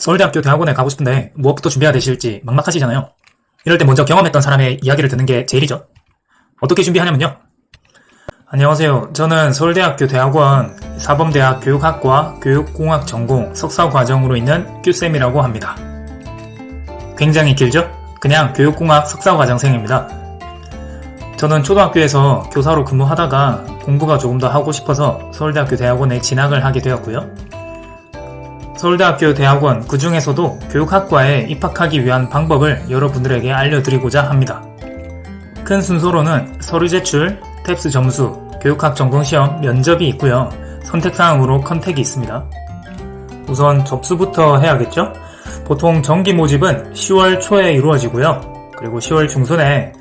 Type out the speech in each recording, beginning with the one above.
서울대학교 대학원에 가고 싶은데 무엇부터 준비해야 되실지 막막하시잖아요. 이럴 때 먼저 경험했던 사람의 이야기를 듣는 게 제일이죠. 어떻게 준비하냐면요. 안녕하세요. 저는 서울대학교 대학원 사범대학 교육학과 교육공학 전공 석사과정으로 있는 큐쌤이라고 합니다. 굉장히 길죠? 그냥 교육공학 석사과정생입니다. 저는 초등학교에서 교사로 근무하다가 공부가 조금 더 하고 싶어서 서울대학교 대학원에 진학을 하게 되었고요. 서울대학교 대학원 그 중에서도 교육학과에 입학하기 위한 방법을 여러분들에게 알려드리고자 합니다. 큰 순서로는 서류 제출, 탭스 점수, 교육학 전공시험, 면접이 있고요. 선택사항으로 컨택이 있습니다. 우선 접수부터 해야겠죠? 보통 정기 모집은 10월 초에 이루어지고요. 그리고 10월 중순에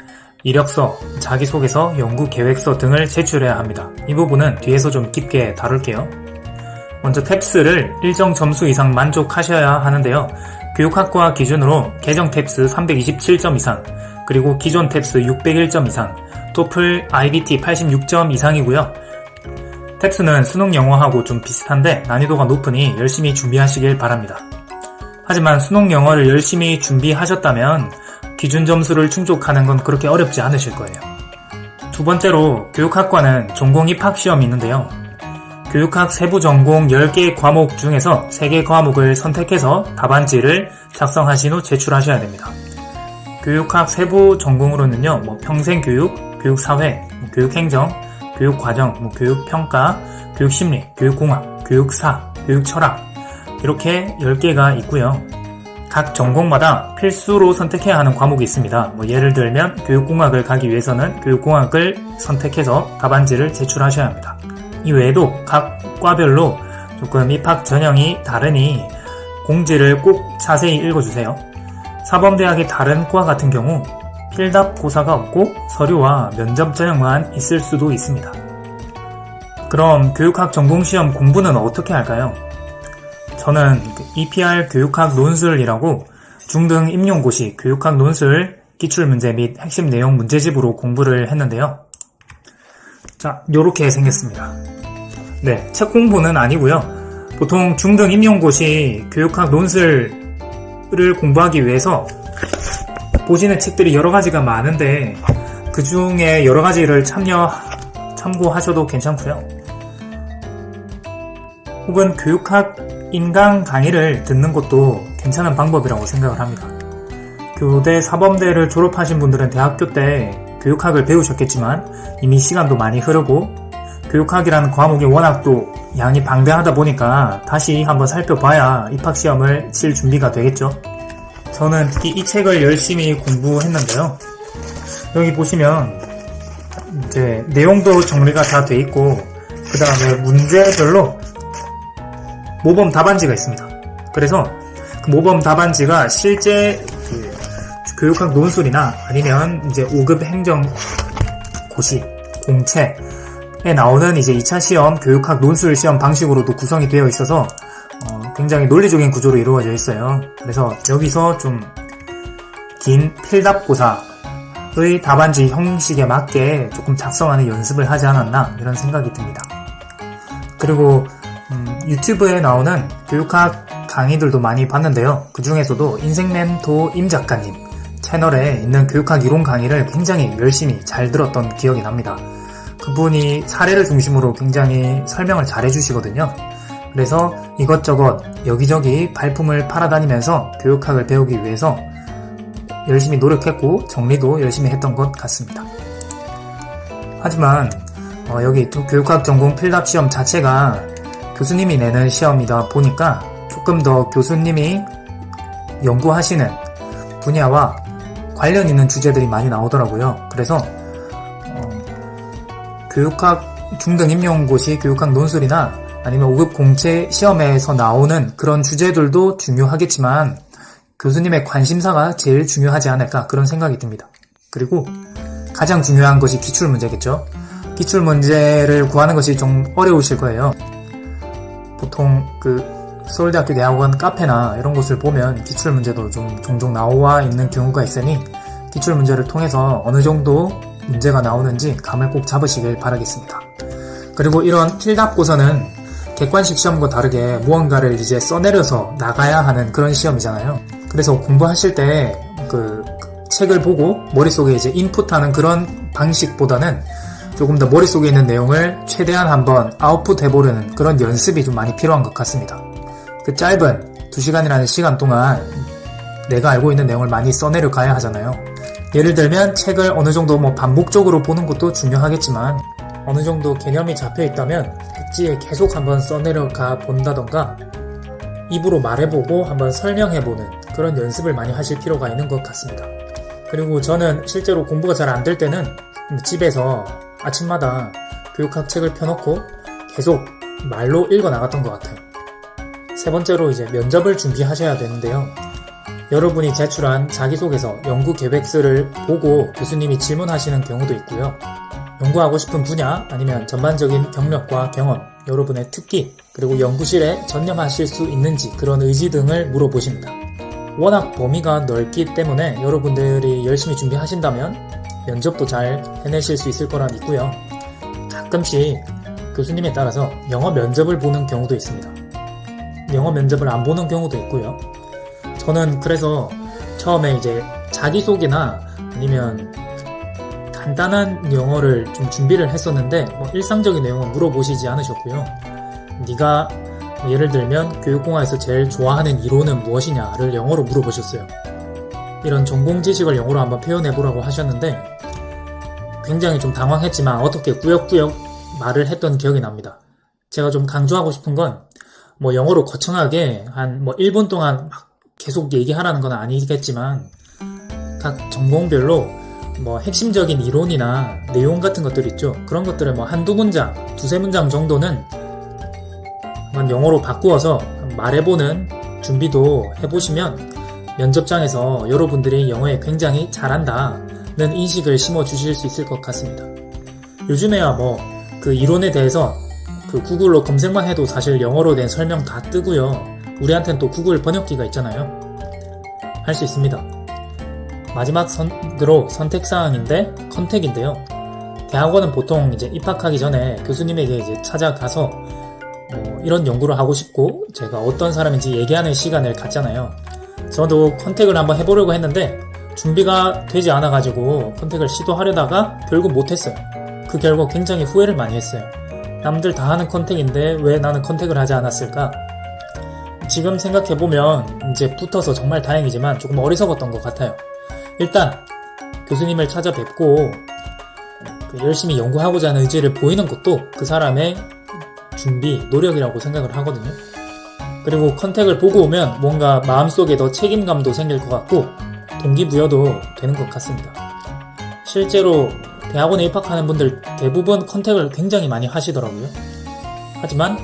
이력서, 자기소개서, 연구계획서 등을 제출해야 합니다. 이 부분은 뒤에서 좀 깊게 다룰게요. 먼저 탭스를 일정 점수 이상 만족하셔야 하는데요. 교육학과 기준으로 개정 탭스 327점 이상, 그리고 기존 탭스 601점 이상, 토플 IBT 86점 이상이고요. 탭스는 수능 영어하고 좀 비슷한데 난이도가 높으니 열심히 준비하시길 바랍니다. 하지만 수능 영어를 열심히 준비하셨다면 기준 점수를 충족하는 건 그렇게 어렵지 않으실 거예요. 두 번째로 교육학과는 전공 입학시험이 있는데요. 교육학 세부 전공 10개 과목 중에서 3개 과목을 선택해서 답안지를 작성하신 후 제출하셔야 됩니다. 교육학 세부 전공으로는요, 평생교육, 교육사회, 교육행정, 교육과정, 교육평가, 교육심리, 교육공학, 교육사, 교육철학 이렇게 10개가 있고요. 각 전공마다 필수로 선택해야 하는 과목이 있습니다. 예를 들면 교육공학을 가기 위해서는 교육공학을 선택해서 답안지를 제출하셔야 합니다. 이 외에도 각 과별로 조금 입학 전형이 다르니 공지를 꼭 자세히 읽어주세요. 사범대학의 다른 과 같은 경우 필답 고사가 없고 서류와 면접 전형만 있을 수도 있습니다. 그럼 교육학 전공시험 공부는 어떻게 할까요? 저는 EPR 교육학 논술이라고 중등 임용고시 교육학 논술 기출문제 및 핵심 내용 문제집으로 공부를 했는데요. 자, 요렇게 생겼습니다. 네, 책 공부는 아니고요. 보통 중등 임용고시 교육학 논술을 공부하기 위해서 보시는 책들이 여러 가지가 많은데 그 중에 여러 가지를 참고하셔도 괜찮고요. 혹은 교육학 인강 강의를 듣는 것도 괜찮은 방법이라고 생각을 합니다. 교대 사범대를 졸업하신 분들은 대학교 때 교육학을 배우셨겠지만 이미 시간도 많이 흐르고 교육학이라는 과목이 워낙 또 양이 방대하다 보니까 다시 한번 살펴봐야 입학시험을 칠 준비가 되겠죠. 저는 특히 이 책을 열심히 공부했는데요. 여기 보시면 이제 내용도 정리가 다 돼 있고 그 다음에 문제별로 모범 답안지가 있습니다. 그래서 그 모범 답안지가 실제 교육학 논술이나 아니면 이제 5급 행정고시, 공채에 나오는 이제 2차 시험 교육학 논술 시험 방식으로도 구성이 되어 있어서 굉장히 논리적인 구조로 이루어져 있어요. 그래서 여기서 좀 긴 필답고사의 답안지 형식에 맞게 조금 작성하는 연습을 하지 않았나 이런 생각이 듭니다. 그리고 유튜브에 나오는 교육학 강의들도 많이 봤는데요. 그 중에서도 인생멘토 임 작가님 채널에 있는 교육학 이론 강의를 굉장히 열심히 잘 들었던 기억이 납니다. 그분이 사례를 중심으로 굉장히 설명을 잘 해주시거든요. 그래서 이것저것 여기저기 발품을 팔아다니면서 교육학을 배우기 위해서 열심히 노력했고 정리도 열심히 했던 것 같습니다. 하지만 여기 교육학 전공 필답 시험 자체가 교수님이 내는 시험이다 보니까 조금 더 교수님이 연구하시는 분야와 관련 있는 주제들이 많이 나오더라고요. 그래서 교육학 중등 임용고시 교육학 논술이나 아니면 5급 공채 시험에서 나오는 그런 주제들도 중요하겠지만 교수님의 관심사가 제일 중요하지 않을까 그런 생각이 듭니다. 그리고 가장 중요한 것이 기출문제겠죠. 기출문제를 구하는 것이 좀 어려우실 거예요. 보통 서울대학교 대학원 카페나 이런 곳을 보면 기출문제도 좀 종종 나와 있는 경우가 있으니 기출문제를 통해서 어느 정도 문제가 나오는지 감을 꼭 잡으시길 바라겠습니다. 그리고 이런 필답고사는 객관식 시험과 다르게 무언가를 이제 써내려서 나가야 하는 그런 시험이잖아요. 그래서 공부하실 때 그 책을 보고 머릿속에 이제 인풋하는 그런 방식보다는 조금 더 머릿속에 있는 내용을 최대한 한번 아웃풋 해보려는 그런 연습이 좀 많이 필요한 것 같습니다. 그 짧은 2시간이라는 시간 동안 내가 알고 있는 내용을 많이 써내려 가야 하잖아요. 예를 들면 책을 어느 정도 반복적으로 보는 것도 중요하겠지만 어느 정도 개념이 잡혀 있다면 백지에 계속 한번 써내려가 본다던가 입으로 말해보고 한번 설명해보는 그런 연습을 많이 하실 필요가 있는 것 같습니다. 그리고 저는 실제로 공부가 잘 안 될 때는 집에서 아침마다 교육학 책을 펴놓고 계속 말로 읽어 나갔던 것 같아요. 세 번째로 이제 면접을 준비하셔야 되는데요. 여러분이 제출한 자기소개서, 연구계획서를 보고 교수님이 질문하시는 경우도 있고요. 연구하고 싶은 분야 아니면 전반적인 경력과 경험, 여러분의 특기, 그리고 연구실에 전념하실 수 있는지 그런 의지 등을 물어보십니다. 워낙 범위가 넓기 때문에 여러분들이 열심히 준비하신다면 면접도 잘 해내실 수 있을 거라 믿고요. 가끔씩 교수님에 따라서 영어 면접을 보는 경우도 있습니다. 영어 면접을 안 보는 경우도 있고요. 저는 그래서 처음에 이제 자기소개나 아니면 간단한 영어를 좀 준비를 했었는데 일상적인 내용은 물어보시지 않으셨고요. 네가 예를 들면 교육공학에서 제일 좋아하는 이론은 무엇이냐를 영어로 물어보셨어요. 이런 전공 지식을 영어로 한번 표현해보라고 하셨는데 굉장히 좀 당황했지만 어떻게 꾸역꾸역 말을 했던 기억이 납니다. 제가 좀 강조하고 싶은 건 영어로 거창하게 한 1분 동안 막 계속 얘기하라는 건 아니겠지만 각 전공별로 핵심적인 이론이나 내용 같은 것들 있죠. 그런 것들을 한두 문장, 두세 문장 정도는 영어로 바꾸어서 말해보는 준비도 해보시면 면접장에서 여러분들이 영어에 굉장히 잘한다는 인식을 심어주실 수 있을 것 같습니다. 요즘에야 그 이론에 대해서 그 구글로 검색만 해도 사실 영어로 된 설명 다 뜨고요. 우리한테는 또 구글 번역기가 있잖아요. 할 수 있습니다. 마지막으로 선택사항인데 컨택인데요. 대학원은 보통 이제 입학하기 전에 교수님에게 이제 찾아가서 이런 연구를 하고 싶고 제가 어떤 사람인지 얘기하는 시간을 갖잖아요. 저도 컨택을 한번 해보려고 했는데 준비가 되지 않아가지고 컨택을 시도하려다가 결국 못했어요. 그 결과 굉장히 후회를 많이 했어요. 남들 다 하는 컨택인데 왜 나는 컨택을 하지 않았을까? 지금 생각해보면 이제 붙어서 정말 다행이지만 조금 어리석었던 것 같아요. 일단 교수님을 찾아뵙고 열심히 연구하고자 하는 의지를 보이는 것도 그 사람의 준비, 노력이라고 생각을 하거든요. 그리고 컨택을 보고 오면 뭔가 마음속에 더 책임감도 생길 것 같고 동기부여도 되는 것 같습니다. 실제로 대학원에 입학하는 분들 대부분 컨택을 굉장히 많이 하시더라고요. 하지만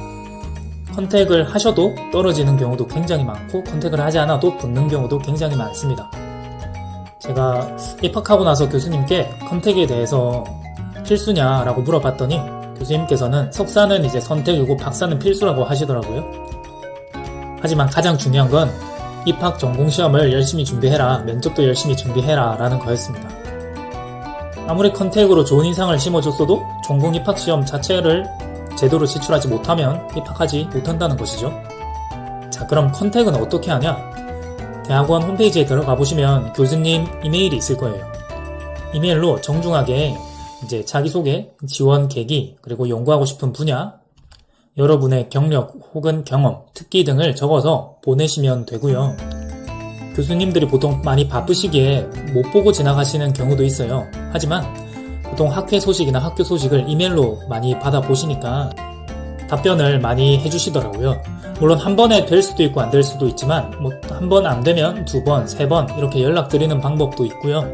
컨택을 하셔도 떨어지는 경우도 굉장히 많고 컨택을 하지 않아도 붙는 경우도 굉장히 많습니다. 제가 입학하고 나서 교수님께 컨택에 대해서 필수냐라고 물어봤더니 교수님께서는 석사는 이제 선택이고 박사는 필수라고 하시더라고요. 하지만 가장 중요한 건 입학 전공시험을 열심히 준비해라, 면접도 열심히 준비해라 라는 거였습니다. 아무리 컨택으로 좋은 인상을 심어줬어도 전공 입학시험 자체를 제대로 제출하지 못하면 입학하지 못한다는 것이죠. 자, 그럼 컨택은 어떻게 하냐? 대학원 홈페이지에 들어가 보시면 교수님 이메일이 있을 거예요. 이메일로 정중하게 이제 자기소개, 지원 계기, 그리고 연구하고 싶은 분야, 여러분의 경력 혹은 경험, 특기 등을 적어서 보내시면 되고요. 교수님들이 보통 많이 바쁘시기에 못 보고 지나가시는 경우도 있어요. 하지만 보통 학회 소식이나 학교 소식을 이메일로 많이 받아보시니까 답변을 많이 해주시더라고요. 물론 한 번에 될 수도 있고 안 될 수도 있지만 한 번 안 되면 두 번, 세 번 이렇게 연락드리는 방법도 있고요.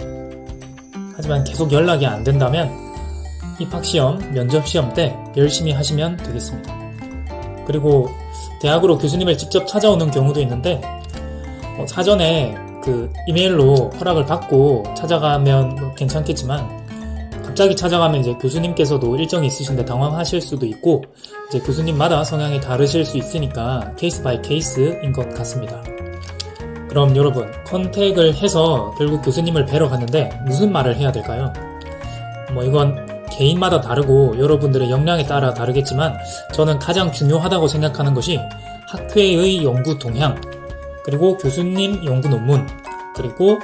하지만 계속 연락이 안 된다면 입학시험, 면접시험 때 열심히 하시면 되겠습니다. 그리고 대학으로 교수님을 직접 찾아오는 경우도 있는데 사전에 그 이메일로 허락을 받고 찾아가면 괜찮겠지만 갑자기 찾아가면 이제 교수님께서도 일정이 있으신데 당황하실 수도 있고 이제 교수님마다 성향이 다르실 수 있으니까 케이스 바이 케이스인 것 같습니다. 그럼 여러분, 컨택을 해서 결국 교수님을 뵈러 갔는데 무슨 말을 해야 될까요? 이건 개인마다 다르고 여러분들의 역량에 따라 다르겠지만 저는 가장 중요하다고 생각하는 것이 학회의 연구 동향, 그리고 교수님 연구 논문, 그리고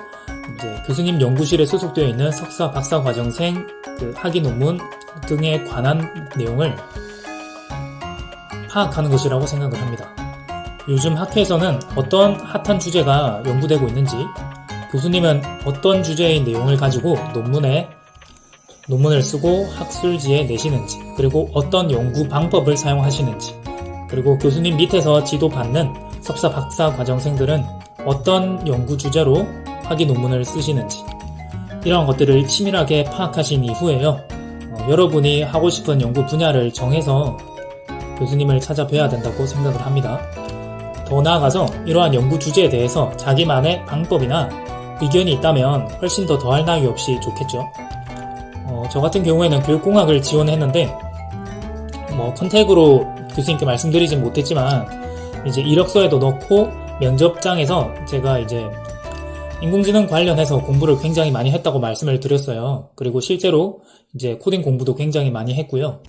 이제 교수님 연구실에 소속되어 있는 석사, 박사 과정생 그 학위 논문 등에 관한 내용을 파악하는 것이라고 생각을 합니다. 요즘 학회에서는 어떤 핫한 주제가 연구되고 있는지, 교수님은 어떤 주제의 내용을 가지고 논문을 쓰고 학술지에 내시는지, 그리고 어떤 연구 방법을 사용하시는지, 그리고 교수님 밑에서 지도받는 석사, 박사 과정생들은 어떤 연구 주제로 학위 논문을 쓰시는지, 이런 것들을 치밀하게 파악하신 이후에요. 여러분이 하고 싶은 연구 분야를 정해서 교수님을 찾아뵈야 된다고 생각을 합니다. 더 나아가서 이러한 연구 주제에 대해서 자기만의 방법이나 의견이 있다면 훨씬 더 더할 나위 없이 좋겠죠. 저 같은 경우에는 교육공학을 지원했는데 컨택으로 교수님께 말씀드리진 못했지만 이제 이력서에도 넣고 면접장에서 제가 이제 인공지능 관련해서 공부를 굉장히 많이 했다고 말씀을 드렸어요. 그리고 실제로 이제 코딩 공부도 굉장히 많이 했고요.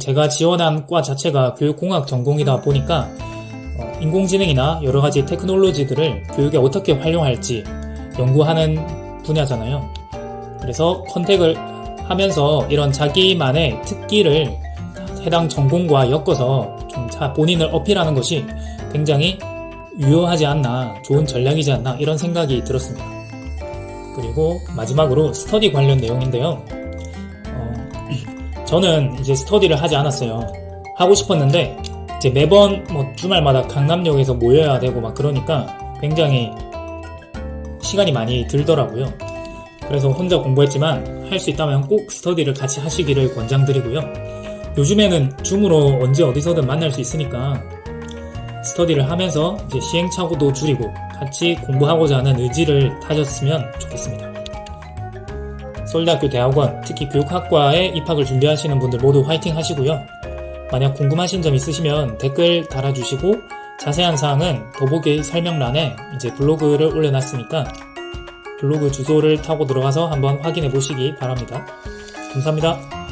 제가 지원한 과 자체가 교육공학 전공이다 보니까 인공지능이나 여러가지 테크놀로지들을 교육에 어떻게 활용할지 연구하는 분야잖아요. 그래서 컨택을 하면서 이런 자기만의 특기를 해당 전공과 엮어서 좀 본인을 어필하는 것이 굉장히 유효하지 않나, 좋은 전략이지 않나, 이런 생각이 들었습니다. 그리고 마지막으로 스터디 관련 내용인데요. 저는 이제 스터디를 하지 않았어요. 하고 싶었는데 이제 매번 주말마다 강남역에서 모여야 되고 막 그러니까 굉장히 시간이 많이 들더라고요. 그래서 혼자 공부했지만 할 수 있다면 꼭 스터디를 같이 하시기를 권장드리고요. 요즘에는 줌으로 언제 어디서든 만날 수 있으니까 스터디를 하면서 이제 시행착오도 줄이고 같이 공부하고자 하는 의지를 다졌으면 좋겠습니다. 서울대학교 대학원, 특히 교육학과에 입학을 준비하시는 분들 모두 화이팅 하시고요. 만약 궁금하신 점 있으시면 댓글 달아주시고 자세한 사항은 더보기 설명란에 이제 블로그를 올려놨으니까 블로그 주소를 타고 들어가서 한번 확인해 보시기 바랍니다. 감사합니다.